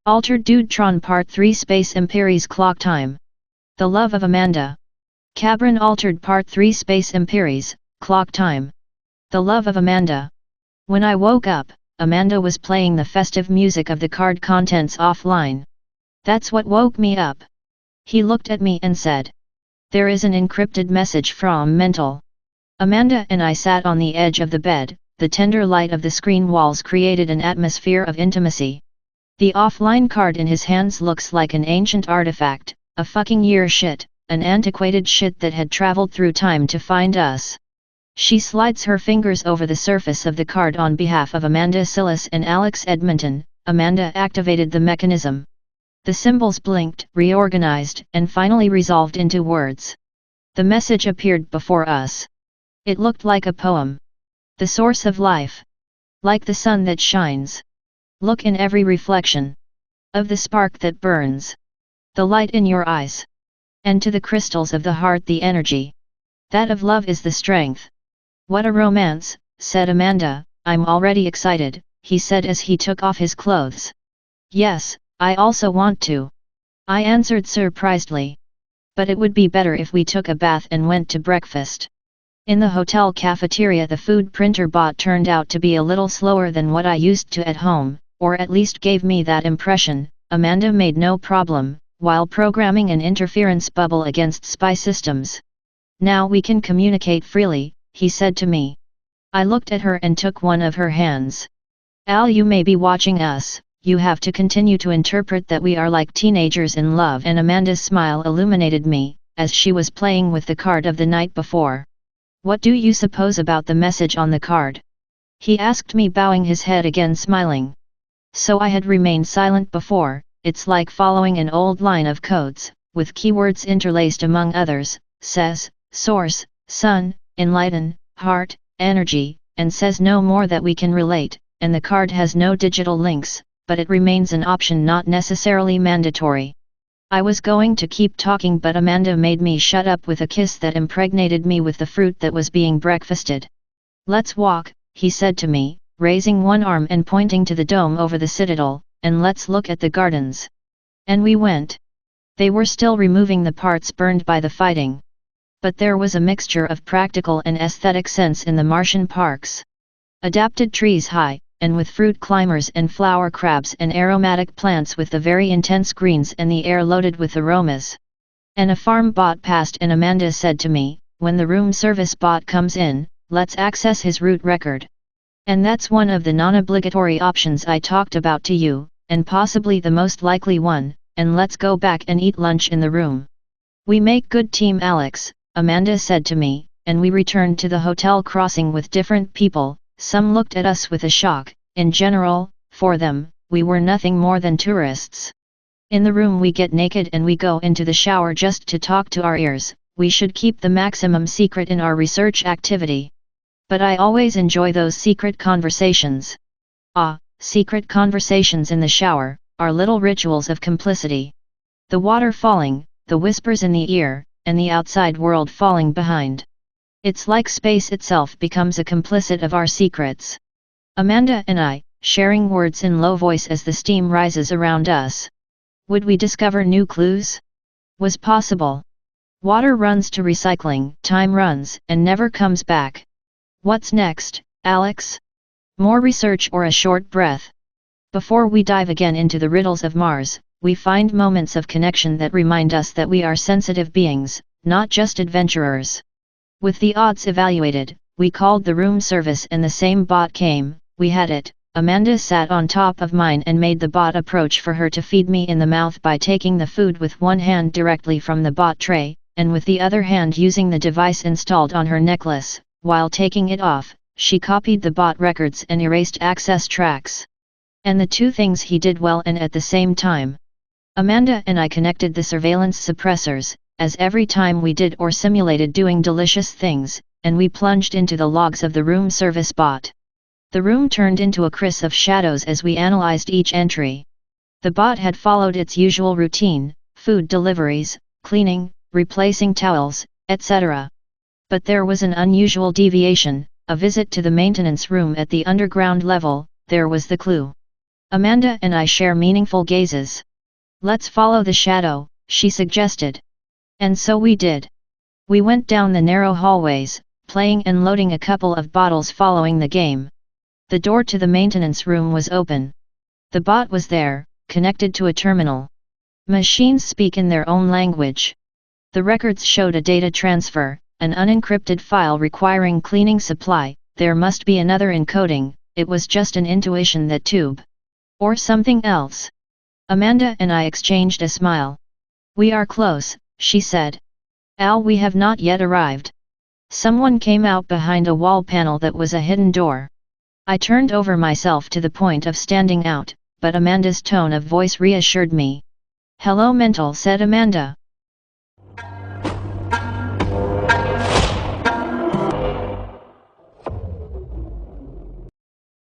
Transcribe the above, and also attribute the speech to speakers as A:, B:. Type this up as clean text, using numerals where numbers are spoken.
A: Altered Dude Tron Part 3 Space Imperies Clocktime. The Love of Amanda. Cabron Altered Part 3 Space Imperies, Clocktime. The Love of Amanda. When I woke up, Amanda was playing the festive music of the card contents offline. That's what woke me up. He looked at me and said, "There is an encrypted message from Mental." Amanda and I sat on the edge of the bed. The tender light of the screen walls created an atmosphere of intimacy. The offline card in his hands looks like an ancient artifact, a fucking year shit, an antiquated shit that had traveled through time to find us. She slides her fingers over the surface of the card on behalf of Amanda Silas and Alex Edmonton. Amanda activated the mechanism. The symbols blinked, reorganized, and finally resolved into words. The message appeared before us. It looked like a poem. The source of life. Like the sun that shines. Look in every reflection. Of the spark that burns. The light in your eyes. And to the crystals of the heart the energy. That of love is the strength. What a romance, said Amanda. I'm already excited, he said as he took off his clothes. Yes, I also want to. I answered surprisedly. But it would be better if we took a bath and went to breakfast. In the hotel cafeteria the food printer bot turned out to be a little slower than what I used to at home, or at least gave me that impression. Amanda made no problem, while programming an interference bubble against spy systems. Now we can communicate freely, he said to me. I looked at her and took one of her hands. Al, you may be watching us, you have to continue to interpret that we are like teenagers in love. And Amanda's smile illuminated me, as she was playing with the card of the night before. What do you suppose about the message on the card? He asked me, bowing his head again, smiling. So I had remained silent before. It's like following an old line of codes, with keywords interlaced among others, says, source, sun, enlighten, heart, energy, and says no more that we can relate, and the card has no digital links, but it remains an option, not necessarily mandatory. I was going to keep talking, but Amanda made me shut up with a kiss that impregnated me with the fruit that was being breakfasted. Let's walk, he said to me, raising one arm and pointing to the dome over the citadel, and let's look at the gardens. And we went. They were still removing the parts burned by the fighting. But there was a mixture of practical and aesthetic sense in the Martian parks. Adapted trees high, and with fruit climbers and flower crabs and aromatic plants with the very intense greens and the air loaded with aromas. And a farm bot passed and Amanda said to me, when the room service bot comes in, let's access his route record. And that's one of the non-obligatory options I talked about to you, and possibly the most likely one, and let's go back and eat lunch in the room. We make good team, Alex, Amanda said to me, and we returned to the hotel crossing with different people. Some looked at us with a shock. In general, for them, we were nothing more than tourists. In the room we get naked and we go into the shower just to talk to our ears. We should keep the maximum secret in our research activity. But I always enjoy those secret conversations. Ah, secret conversations in the shower, are little rituals of complicity. The water falling, the whispers in the ear, and the outside world falling behind. It's like space itself becomes a complicit of our secrets. Amanda and I, sharing words in low voice as the steam rises around us. Would we discover new clues? Was possible. Water runs to recycling, time runs, and never comes back. What's next, Alex? More research or a short breath? Before we dive again into the riddles of Mars, we find moments of connection that remind us that we are sensitive beings, not just adventurers. With the odds evaluated, we called the room service and the same bot came. We had it. Amanda sat on top of mine and made the bot approach for her to feed me in the mouth by taking the food with one hand directly from the bot tray, and with the other hand using the device installed on her necklace. While taking it off, she copied the bot records and erased access tracks. And the two things he did well and at the same time. Amanda and I connected the surveillance suppressors, as every time we did or simulated doing delicious things, and we plunged into the logs of the room service bot. The room turned into a criss of shadows as we analyzed each entry. The bot had followed its usual routine, food deliveries, cleaning, replacing towels, etc. But there was an unusual deviation, a visit to the maintenance room at the underground level. There was the clue. Amanda and I share meaningful gazes. Let's follow the shadow, she suggested. And so we did. We went down the narrow hallways, playing and loading a couple of bottles following the game. The door to the maintenance room was open. The bot was there, connected to a terminal. Machines speak in their own language. The records showed a data transfer, an unencrypted file requiring cleaning supply. There must be another encoding. It was just an intuition that tube. Or something else. Amanda and I exchanged a smile. We are close, she said. Al, we have not yet arrived. Someone came out behind a wall panel that was a hidden door. I turned over myself to the point of standing out, but Amanda's tone of voice reassured me. Hello, Mental, said Amanda.